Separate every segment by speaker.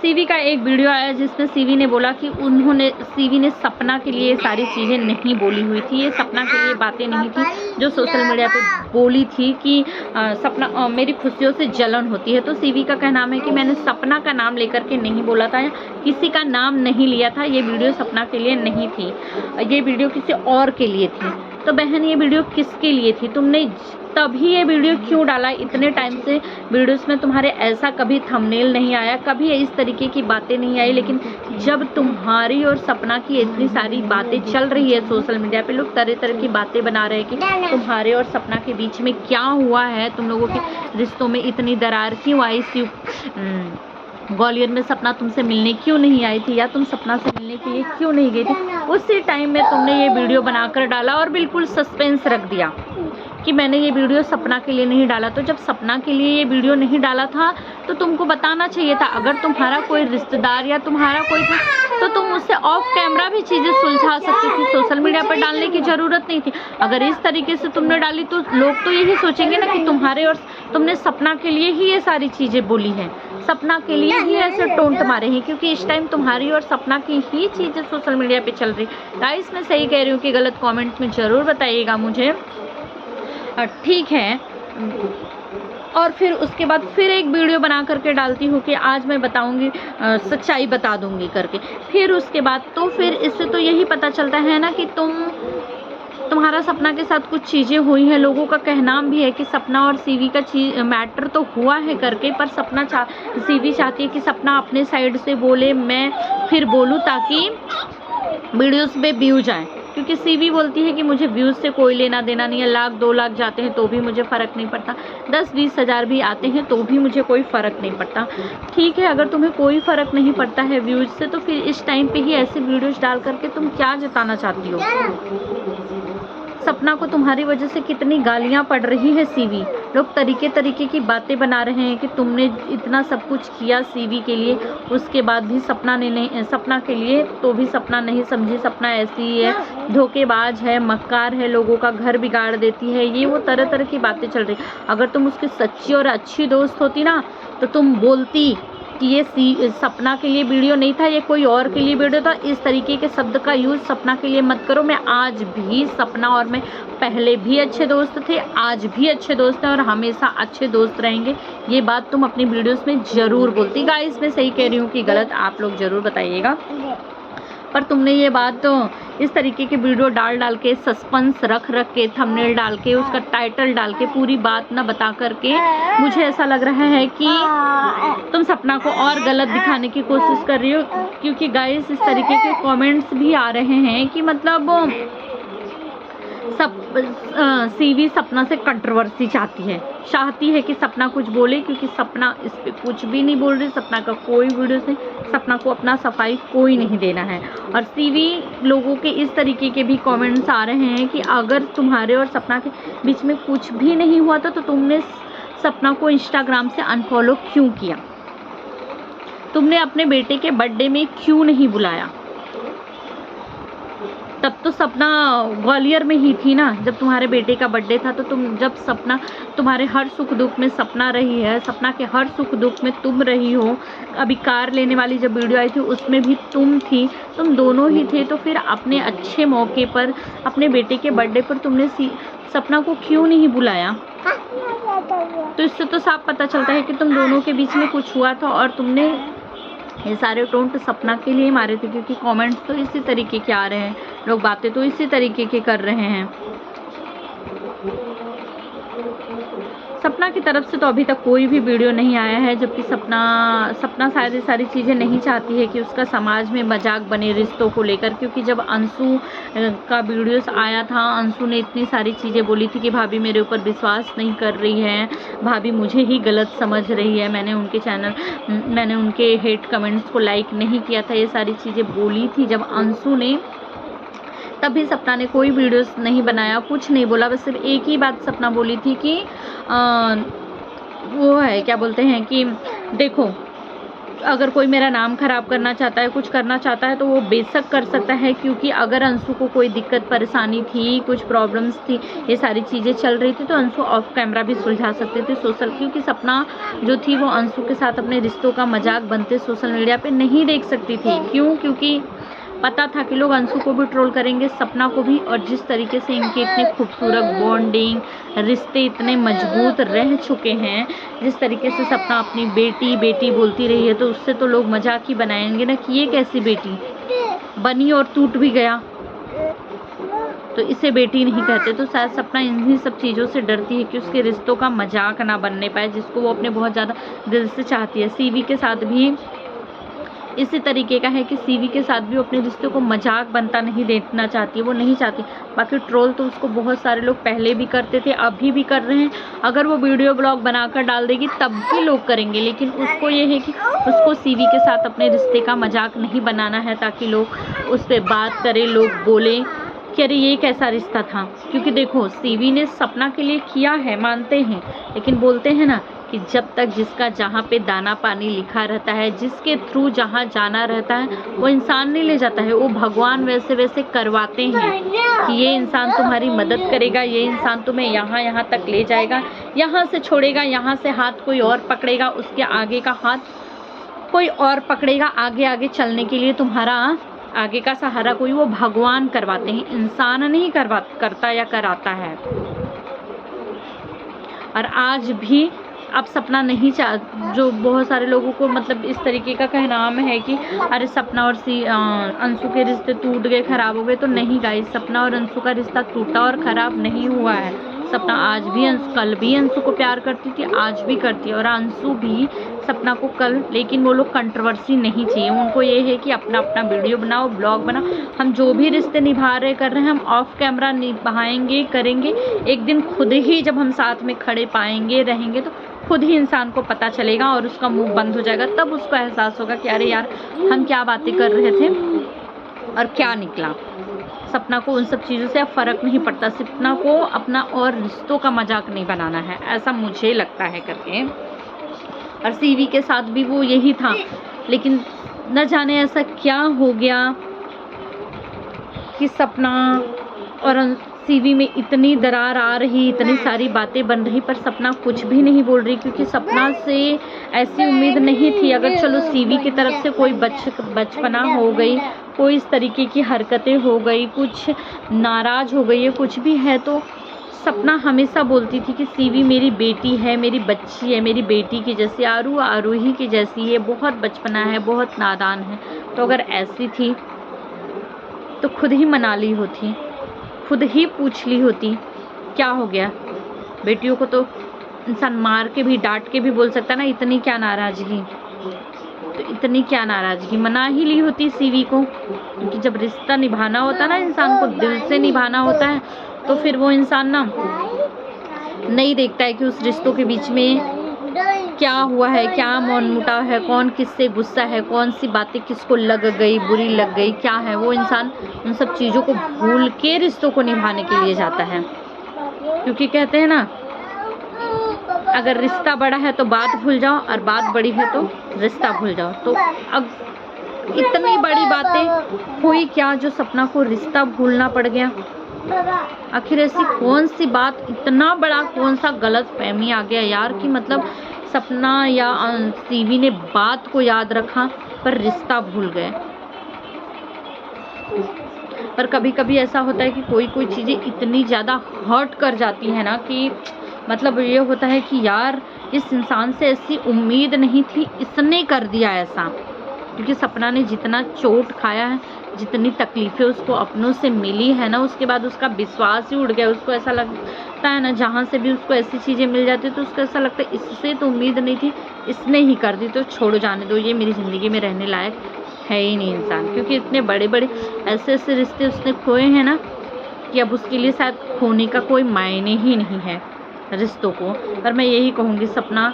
Speaker 1: CV का एक video आया जिसमें सीवी ने बोला कि सीवी ने सपना के लिए सारी चीज़ें नहीं बोली हुई थी, ये सपना के लिए बातें नहीं थी जो सोशल मीडिया पे बोली थी कि सपना मेरी खुशियों से जलन होती है। तो सीवी का कहना है कि मैंने सपना का नाम लेकर के नहीं बोला था, किसी का नाम नहीं लिया था, ये वीडियो सपना के लिए नहीं थी, ये वीडियो किसी और के लिए थी। तो बहन ये वीडियो किसके लिए थी? तुमने तभी ये वीडियो क्यों डाला? इतने टाइम से वीडियोस में तुम्हारे ऐसा कभी थंबनेल नहीं आया, कभी इस तरीके की बातें नहीं आई, लेकिन जब तुम्हारी और सपना की इतनी सारी बातें चल रही है सोशल मीडिया पे, लोग तरह तरह की बातें बना रहे हैं कि तुम्हारे और सपना के बीच में क्या हुआ है, तुम लोगों के रिश्तों में इतनी दरार क्यों आई, ग्वालियर में सपना तुमसे मिलने क्यों नहीं आई थी, या तुम सपना से मिलने के लिए क्यों नहीं गई थी। उसी टाइम में तुमने ये वीडियो बनाकर डाला और बिल्कुल सस्पेंस रख दिया कि मैंने ये वीडियो सपना के लिए नहीं डाला। तो जब सपना के लिए ये वीडियो नहीं डाला था तो तुमको बताना चाहिए था। अगर तुम्हारा कोई रिश्तेदार या तुम्हारा कोई तो तुम उससे ऑफ कैमरा भी चीज़ें सुलझा सकती थी, सोशल मीडिया पर डालने की ज़रूरत नहीं थी। अगर इस तरीके से तुमने डाली तो लोग तो यही सोचेंगे ना कि तुम्हारे और तुमने सपना के लिए ही ये सारी चीज़ें बोली हैं, सपना के लिए ही ऐसे टोंट मारे हैं, क्योंकि इस टाइम तुम्हारी और सपना की ही चीज़ें सोशल मीडिया पे चल रही। गाइस मैं सही कह रही हूँ कि गलत कमेंट में ज़रूर बताइएगा मुझे, ठीक है। और फिर उसके बाद फिर एक वीडियो बना करके डालती हूँ कि आज मैं बताऊँगी, सच्चाई बता दूँगी करके। फिर उसके बाद तो फिर इससे तो यही पता चलता है ना कि तुम्हारा सपना के साथ कुछ चीज़ें हुई हैं। लोगों का कहना भी है कि सपना और सीवी का मैटर तो हुआ है करके, पर सीवी चाहती है कि सपना अपने साइड से बोले, मैं फिर बोलूँ ताकि वीडियोस पे व्यूज आए, क्योंकि सीवी बोलती है कि मुझे व्यूज़ से कोई लेना देना नहीं है, 1-2 लाख जाते हैं तो भी मुझे फ़र्क नहीं पड़ता, 10-20 हज़ार भी आते हैं तो भी मुझे कोई फ़र्क नहीं पड़ता। ठीक है, अगर तुम्हें कोई फ़र्क नहीं पड़ता है व्यूज़ से, तो फिर इस टाइम पे ही ऐसे वीडियोज़ डाल करके तुम क्या जताना चाहती हो? सपना को तुम्हारी वजह से कितनी गालियाँ पड़ रही है सीवी, लोग तरीके तरीके की बातें बना रहे हैं कि तुमने इतना सब कुछ किया सीवी के लिए, उसके बाद भी सपना के लिए तो भी सपना नहीं समझी, सपना ऐसी ही है, धोखेबाज है, मक्कार है, लोगों का घर बिगाड़ देती है, ये वो तरह तरह की बातें चल रही। अगर तुम उसकी सच्ची और अच्छी दोस्त होती ना तो तुम बोलती कि ये सपना के लिए वीडियो नहीं था, ये कोई और के लिए वीडियो था, इस तरीके के शब्द का यूज़ सपना के लिए मत करो। मैं आज भी सपना और मैं पहले भी अच्छे दोस्त थे, आज भी अच्छे दोस्त हैं और हमेशा अच्छे दोस्त रहेंगे, ये बात तुम अपनी वीडियोस में ज़रूर बोलती। गाइस मैं सही कह रही हूँ कि गलत, आप लोग ज़रूर बताइएगा। पर तुमने ये बात तो इस तरीके के वीडियो डाल के, सस्पेंस रख के, थंबनेल डाल के, उसका टाइटल डाल के, पूरी बात ना बता करके, मुझे ऐसा लग रहा है कि तुम सपना को और गलत दिखाने की कोशिश कर रही हो। क्योंकि गाइस इस तरीके के कमेंट्स भी आ रहे हैं कि मतलब सीवी सपना से कंट्रोवर्सी चाहती है कि सपना कुछ बोले, क्योंकि सपना इस पे कुछ भी नहीं बोल रही, सपना का कोई वीडियो से सपना को अपना सफाई कोई नहीं देना है। और सीवी लोगों के इस तरीके के भी कमेंट्स आ रहे हैं कि अगर तुम्हारे और सपना के बीच में कुछ भी नहीं हुआ था तो तुमने सपना को इंस्टाग्राम से अनफॉलो क्यों किया, तुमने अपने बेटे के बर्थडे में क्यों नहीं बुलाया? तब तो सपना ग्वालियर में ही थी ना जब तुम्हारे बेटे का बर्थडे था। तो जब सपना तुम्हारे हर सुख दुख में सपना रही है, सपना के हर सुख दुख में तुम रही हो। अभी कार लेने वाली जब वीडियो आई थी उसमें भी तुम थी, तुम दोनों ही थे। तो फिर अपने अच्छे मौके पर, अपने बेटे के बर्थडे पर तुमने सपना को क्यों नहीं बुलाया? तो इससे तो साफ पता चलता है कि तुम दोनों के बीच में कुछ हुआ था और तुमने ये सारे टोंट सपना के लिए मारे थे, क्योंकि कमेंट्स तो इसी तरीके के आ रहे हैं, लोग बातें तो इसी तरीके के कर रहे हैं। सपना की तरफ से तो अभी तक कोई भी वीडियो नहीं आया है, जबकि सपना शायद ये सारी चीज़ें नहीं चाहती है कि उसका समाज में मजाक बने रिश्तों को लेकर। क्योंकि जब अंशु का वीडियोस आया था, अंशु ने इतनी सारी चीज़ें बोली थी कि भाभी मेरे ऊपर विश्वास नहीं कर रही है, भाभी मुझे ही गलत समझ रही है, मैंने उनके हेट कमेंट्स को लाइक नहीं किया था, ये सारी चीज़ें बोली थी जब अंशु ने। तभी सपना ने कोई वीडियोस नहीं बनाया, कुछ नहीं बोला, बस सिर्फ एक ही बात सपना बोली थी कि वो है क्या बोलते हैं कि देखो अगर कोई मेरा नाम ख़राब करना चाहता है, कुछ करना चाहता है, तो वो बेशक कर सकता है, क्योंकि अगर अंशु को कोई दिक्कत परेशानी थी, कुछ प्रॉब्लम्स थी, ये सारी चीज़ें चल रही थी, तो अंशु ऑफ कैमरा भी सुलझा सकते थे सोशल, क्योंकि सपना जो थी वो अंशु के साथ अपने रिश्तों का मजाक बनते सोशल मीडिया पे नहीं देख सकती थी। क्यों? क्योंकि पता था कि लोग अंशु को भी ट्रोल करेंगे, सपना को भी, और जिस तरीके से इनके इतने खूबसूरत बॉन्डिंग, रिश्ते इतने मजबूत रह चुके हैं, जिस तरीके से सपना अपनी बेटी बेटी बोलती रही है, तो उससे तो लोग मजाक ही बनाएंगे ना कि ये कैसी बेटी बनी और टूट भी गया, तो इसे बेटी नहीं कहते। तो शायद सपना इन्हीं सब चीज़ों से डरती है कि उसके रिश्तों का मजाक ना बनने पाए, जिसको वो अपने बहुत ज़्यादा दिल से चाहती है। सीवी के साथ भी इसी तरीके का है कि सीवी के साथ भी वो अपने रिश्ते को मजाक बनता नहीं देखना चाहती है, वो नहीं चाहती। बाकी ट्रोल तो उसको बहुत सारे लोग पहले भी करते थे, अभी भी कर रहे हैं। अगर वो वीडियो ब्लॉग बनाकर डाल देगी तब भी लोग करेंगे, लेकिन उसको ये है कि उसको सीवी के साथ अपने रिश्ते का मजाक नहीं बनाना है, ताकि लोग उस पर बात करें, लोग बोलें कि अरे ये कैसा रिश्ता था। क्योंकि देखो, सीवी ने सपना के लिए किया है, मानते हैं, लेकिन बोलते हैं ना कि जब तक जिसका जहाँ पे दाना पानी लिखा रहता है, जिसके थ्रू जहाँ जाना रहता है, वो इंसान नहीं ले जाता है, वो भगवान वैसे वैसे करवाते हैं कि ये इंसान तुम्हारी मदद करेगा, ये इंसान तुम्हें यहाँ यहाँ तक ले जाएगा, यहाँ से छोड़ेगा, यहाँ से हाथ कोई और पकड़ेगा, उसके आगे का हाथ कोई और पकड़ेगा, आगे आगे चलने के लिए तुम्हारा आगे का सहारा कोई, वो भगवान करवाते हैं, इंसान नहीं करता या कराता है। और आज भी अब सपना नहीं जो बहुत सारे लोगों को मतलब इस तरीके का कहना है कि अरे सपना और अंशु के रिश्ते टूट गए, खराब हो गए, तो नहीं गाइस, सपना और अंशु का रिश्ता टूटा और ख़राब नहीं हुआ है। सपना आज भी कल भी अंशु को प्यार करती थी, आज भी करती है, और अंशु भी सपना को कल, लेकिन वो लोग कंट्रोवर्सी नहीं चाहिए, उनको ये है कि अपना अपना वीडियो बनाओ, ब्लॉग बनाओ, हम जो भी रिश्ते निभा रहे कर रहे हैं हम ऑफ कैमरा निभाएंगे, करेंगे। एक दिन खुद ही जब हम साथ में खड़े पाएंगे, रहेंगे, तो खुद ही इंसान को पता चलेगा और उसका मुंह बंद हो जाएगा, तब उसको एहसास होगा कि अरे यार हम क्या बातें कर रहे थे और क्या निकला। सपना को उन सब चीज़ों से अब फ़र्क नहीं पड़ता, सपना को अपना और रिश्तों का मजाक नहीं बनाना है, ऐसा मुझे लगता है करके। और सीवी के साथ भी वो यही था, लेकिन न जाने ऐसा क्या हो गया कि सपना और सीवी में इतनी दरार आ रही, इतनी सारी बातें बन रही, पर सपना कुछ भी नहीं बोल रही, क्योंकि सपना से ऐसी उम्मीद नहीं थी। अगर चलो सीवी की तरफ से कोई बचपना हो गई, कोई इस तरीके की हरकतें हो गई, कुछ नाराज़ हो गई है, कुछ भी है, तो सपना हमेशा बोलती थी कि सीवी मेरी बेटी है, मेरी बच्ची है, मेरी बेटी की जैसी, आरूही की जैसी है, बहुत बचपना है, बहुत नादान है। तो अगर ऐसी थी तो खुद ही मना ली होती, खुद ही पूछ ली होती क्या हो गया। बेटियों को तो इंसान मार के भी, डांट के भी बोल सकता ना, इतनी क्या नाराज़गी, तो इतनी क्या नाराज़गी, मना ही ली होती सीवी को। क्योंकि जब रिश्ता निभाना होता है ना, इंसान को दिल से निभाना होता है, तो फिर वो इंसान ना नहीं देखता है कि उस रिश्तों के बीच में क्या हुआ है, क्या मनमुटाव है, कौन किससे गुस्सा है, कौन सी बातें किसको लग गई, बुरी लग गई, क्या है। वो इंसान उन सब चीज़ों को भूल के रिश्तों को निभाने के लिए जाता है। क्योंकि कहते हैं ना, अगर रिश्ता बड़ा है तो बात भूल जाओ, और बात बड़ी है तो रिश्ता भूल जाओ। तो अब इतनी बड़ी बातें हुई क्या जो सपना को रिश्ता भूलना पड़ गया। आखिर ऐसी कौन सी बात, इतना बड़ा कौन सा गलत फहमी आ गया यार, कि मतलब सपना या सीवी ने बात को याद रखा पर रिश्ता भूल गए। पर कभी कभी ऐसा होता है कि कोई कोई चीज़ें इतनी ज़्यादा हर्ट कर जाती है ना, कि मतलब ये होता है कि यार इस इंसान से ऐसी उम्मीद नहीं थी, इसने कर दिया ऐसा। क्योंकि सपना ने जितना चोट खाया है, जितनी तकलीफ़ें उसको अपनों से मिली है ना, उसके बाद उसका विश्वास ही उड़ गया। उसको ऐसा लगता है ना, जहाँ से भी उसको ऐसी चीज़ें मिल जाती तो उसको ऐसा लगता है इससे तो उम्मीद नहीं थी, इसने ही कर दी, तो छोड़ो, जाने दो, ये मेरी ज़िंदगी में रहने लायक है ही नहीं इंसान। क्योंकि इतने बड़े बड़े ऐसे ऐसे रिश्ते उसने खोए हैं ना, कि अब उसके लिए शायद खोने का कोई मायने ही नहीं है रिश्तों को। पर मैं यही कहूँगी, सपना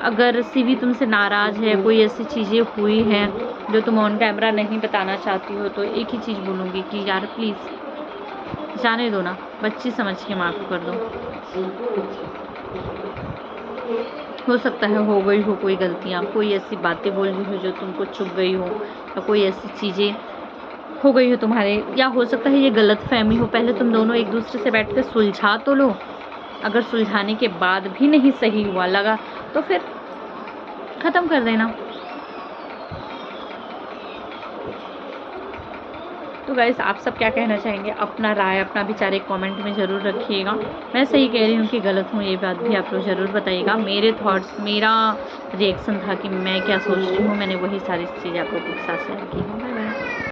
Speaker 1: अगर सीवी तुमसे नाराज़ है, कोई ऐसी चीज़ें हुई हैं जो तुम ऑन कैमरा नहीं बताना चाहती हो, तो एक ही चीज़ बोलूँगी कि यार प्लीज़ जाने दो ना, बच्ची समझ के माफ़ कर दो। हो सकता है हो गई हो कोई गलतियाँ, कोई ऐसी बातें बोली हो जो तुमको चुभ गई हो, या कोई ऐसी चीज़ें हो गई हो तुम्हारे, या हो सकता है ये गलतफ़हमी हो। पहले तुम दोनों एक दूसरे से बैठ के सुलझा तो लो। अगर सुलझाने के बाद भी नहीं सही हुआ लगा तो फिर ख़त्म कर देना। तो गाइस आप सब क्या कहना चाहेंगे? अपना राय, अपना विचार एक कमेंट में ज़रूर रखिएगा। मैं सही कह रही हूँ कि गलत हूँ, ये बात भी आप लोग ज़रूर बताइएगा। मेरे थॉट्स, मेरा रिएक्शन था कि मैं क्या सोच रही हूँ, मैंने वही सारी चीज़ें आप लोगों के साथ शेयर की हूँ। Bye bye.